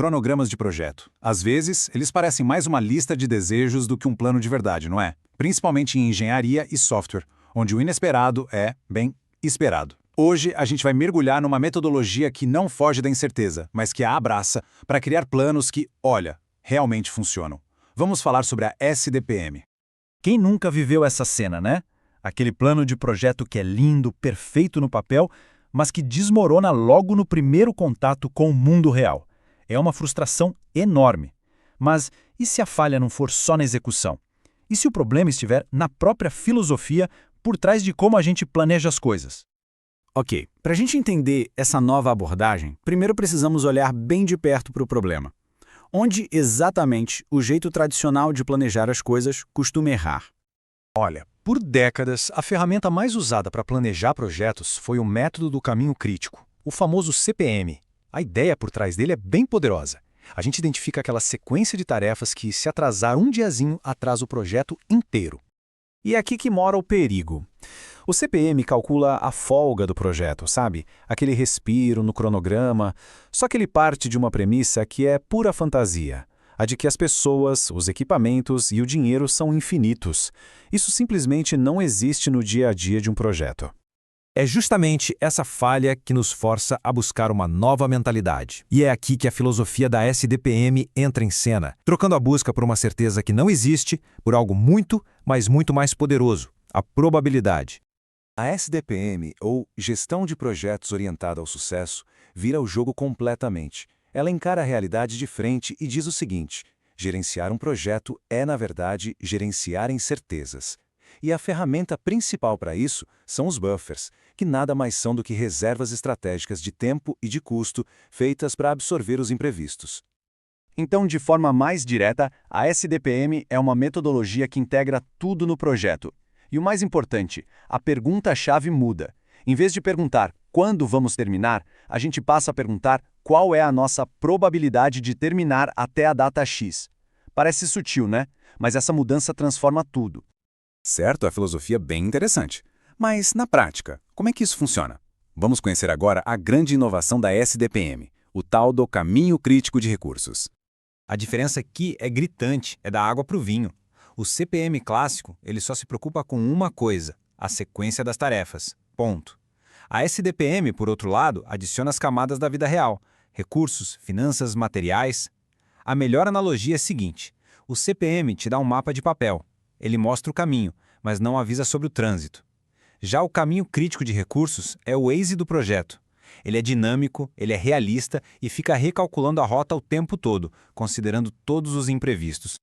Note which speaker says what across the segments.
Speaker 1: cronogramas de projeto. Às vezes, eles parecem mais uma lista de desejos do que um plano de verdade, não é? Principalmente em engenharia e software, onde o inesperado é, bem, esperado. Hoje, a gente vai mergulhar numa metodologia que não foge da incerteza, mas que a abraça para criar planos que, olha, realmente funcionam. Vamos falar sobre a SDPM.
Speaker 2: Quem nunca viveu essa cena, né? Aquele plano de projeto que é lindo, perfeito no papel, mas que desmorona logo no primeiro contato com o mundo real. É uma frustração enorme. Mas e se a falha não for só na execução? E se o problema estiver na própria filosofia por trás de como a gente planeja as coisas?
Speaker 3: Ok, para a gente entender essa nova abordagem, primeiro precisamos olhar bem de perto para o problema. Onde exatamente o jeito tradicional de planejar as coisas costuma errar?
Speaker 2: Olha, por décadas, a ferramenta mais usada para planejar projetos foi o método do caminho crítico, o famoso CPM. A ideia por trás dele é bem poderosa. A gente identifica aquela sequência de tarefas que, se atrasar um diazinho, atrasa o projeto inteiro.
Speaker 3: E é aqui que mora o perigo. O CPM calcula a folga do projeto, sabe? Aquele respiro no cronograma. Só que ele parte de uma premissa que é pura fantasia. A de que as pessoas, os equipamentos e o dinheiro são infinitos. Isso simplesmente não existe no dia a dia de um projeto.
Speaker 4: É justamente essa falha que nos força a buscar uma nova mentalidade. E é aqui que a filosofia da SDPM entra em cena, trocando a busca por uma certeza que não existe, por algo muito, mas muito mais poderoso, a probabilidade.
Speaker 1: A SDPM, ou Gestão de Projetos Orientada ao Sucesso, vira o jogo completamente. Ela encara a realidade de frente e diz o seguinte: gerenciar um projeto é, na verdade, gerenciar incertezas. E a ferramenta principal para isso são os buffers, que nada mais são do que reservas estratégicas de tempo e de custo feitas para absorver os imprevistos.
Speaker 5: Então, de forma mais direta, a SDPM é uma metodologia que integra tudo no projeto. E o mais importante, a pergunta-chave muda. Em vez de perguntar quando vamos terminar, a gente passa a perguntar qual é a nossa probabilidade de terminar até a data X. Parece sutil, né? Mas essa mudança transforma tudo.
Speaker 1: Certo, a filosofia é bem interessante. Mas, na prática, como é que isso funciona? Vamos conhecer agora a grande inovação da SDPM, o tal do caminho crítico de recursos.
Speaker 4: A diferença aqui é gritante, é da água para o vinho. O CPM clássico, ele só se preocupa com uma coisa, a sequência das tarefas. Ponto. A SDPM, por outro lado, adiciona as camadas da vida real, recursos, finanças, materiais. A melhor analogia é a seguinte: o CPM te dá um mapa de papel. Ele mostra o caminho, mas não avisa sobre o trânsito. Já o caminho crítico de recursos é o Waze do projeto. Ele é dinâmico, ele é realista e fica recalculando a rota o tempo todo, considerando todos os imprevistos.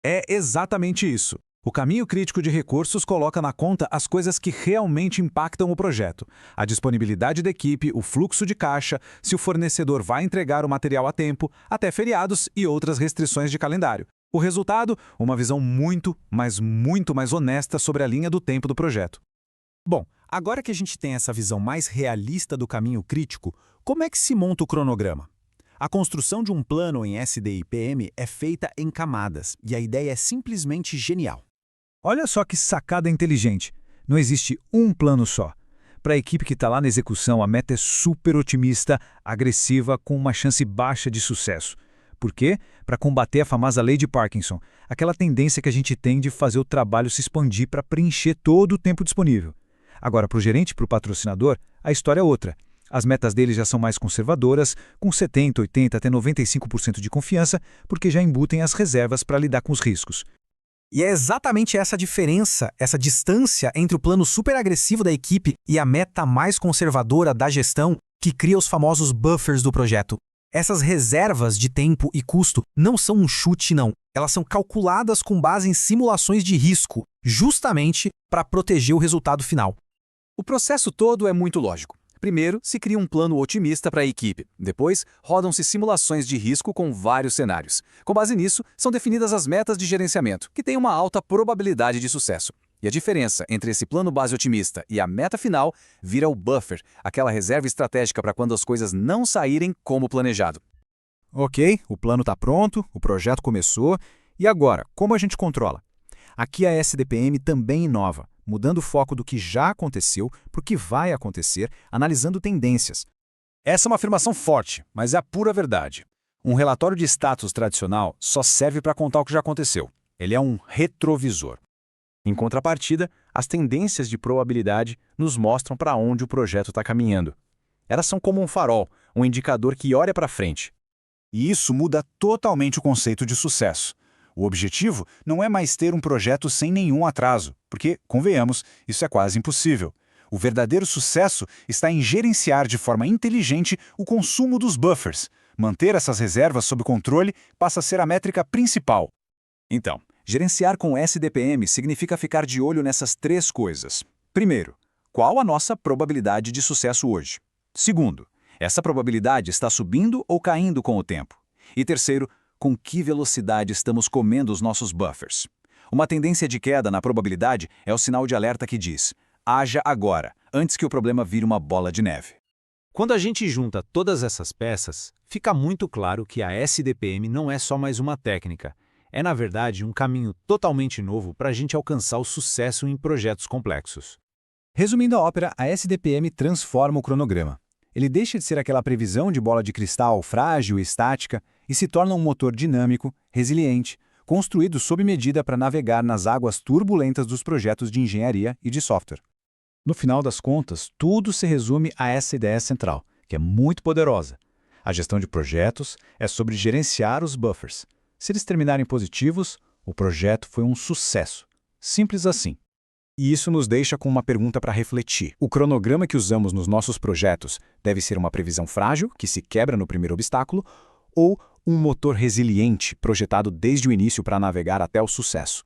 Speaker 2: É exatamente isso. O caminho crítico de recursos coloca na conta as coisas que realmente impactam o projeto. A disponibilidade da equipe, o fluxo de caixa, se o fornecedor vai entregar o material a tempo, até feriados e outras restrições de calendário. O resultado? Uma visão muito mais honesta sobre a linha do tempo do projeto.
Speaker 3: Bom, agora que a gente tem essa visão mais realista do caminho crítico, como é que se monta o cronograma? A construção de um plano em SDIPM é feita em camadas, e a ideia é simplesmente genial.
Speaker 2: Olha só que sacada inteligente. Não existe um plano só. Para a equipe que está lá na execução, a meta é super otimista, agressiva, com uma chance baixa de sucesso. Por quê? Para combater a famosa lei de Parkinson, aquela tendência que a gente tem de fazer o trabalho se expandir para preencher todo o tempo disponível. Agora, para o gerente e para o patrocinador, a história é outra. As metas deles já são mais conservadoras, com 70%, 80% até 95% de confiança, porque já embutem as reservas para lidar com os riscos.
Speaker 3: E é exatamente essa diferença, essa distância entre o plano super agressivo da equipe e a meta mais conservadora da gestão que cria os famosos buffers do projeto. Essas reservas de tempo e custo não são um chute, não. Elas são calculadas com base em simulações de risco, justamente para proteger o resultado final.
Speaker 5: O processo todo é muito lógico. Primeiro, se cria um plano otimista para a equipe. Depois, rodam-se simulações de risco com vários cenários. Com base nisso, são definidas as metas de gerenciamento, que têm uma alta probabilidade de sucesso. E a diferença entre esse plano base otimista e a meta final vira o buffer, aquela reserva estratégica para quando as coisas não saírem como planejado.
Speaker 2: Ok, o plano está pronto, o projeto começou. E agora, como a gente controla? Aqui a SDPM também inova, mudando o foco do que já aconteceu para o que vai acontecer, analisando tendências.
Speaker 1: Essa é uma afirmação forte, mas é a pura verdade.
Speaker 5: Um relatório de status tradicional só serve para contar o que já aconteceu. Ele é um retrovisor. Em contrapartida, as tendências de probabilidade nos mostram para onde o projeto está caminhando. Elas são como um farol, um indicador que olha para frente.
Speaker 6: E isso muda totalmente o conceito de sucesso. O objetivo não é mais ter um projeto sem nenhum atraso, porque, convenhamos, isso é quase impossível. O verdadeiro sucesso está em gerenciar de forma inteligente o consumo dos buffers. Manter essas reservas sob controle passa a ser a métrica principal.
Speaker 5: Então, gerenciar com SDPM significa ficar de olho nessas 3 coisas. Primeiro, qual a nossa probabilidade de sucesso hoje? Segundo, essa probabilidade está subindo ou caindo com o tempo? E terceiro, com que velocidade estamos comendo os nossos buffers? Uma tendência de queda na probabilidade é o sinal de alerta que diz: haja agora, antes que o problema vire uma bola de neve.
Speaker 4: Quando a gente junta todas essas peças, fica muito claro que a SDPM não é só mais uma técnica. É, na verdade, um caminho totalmente novo para a gente alcançar o sucesso em projetos complexos.
Speaker 5: Resumindo a ópera, a SDPM transforma o cronograma. Ele deixa de ser aquela previsão de bola de cristal frágil e estática e se torna um motor dinâmico, resiliente, construído sob medida para navegar nas águas turbulentas dos projetos de engenharia e de software. No final das contas, tudo se resume a essa ideia central, que é muito poderosa. A gestão de projetos é sobre gerenciar os buffers. Se eles terminarem positivos, o projeto foi um sucesso. Simples assim. E isso nos deixa com uma pergunta para refletir. O cronograma que usamos nos nossos projetos deve ser uma previsão frágil, que se quebra no primeiro obstáculo, ou um motor resiliente, projetado desde o início para navegar até o sucesso?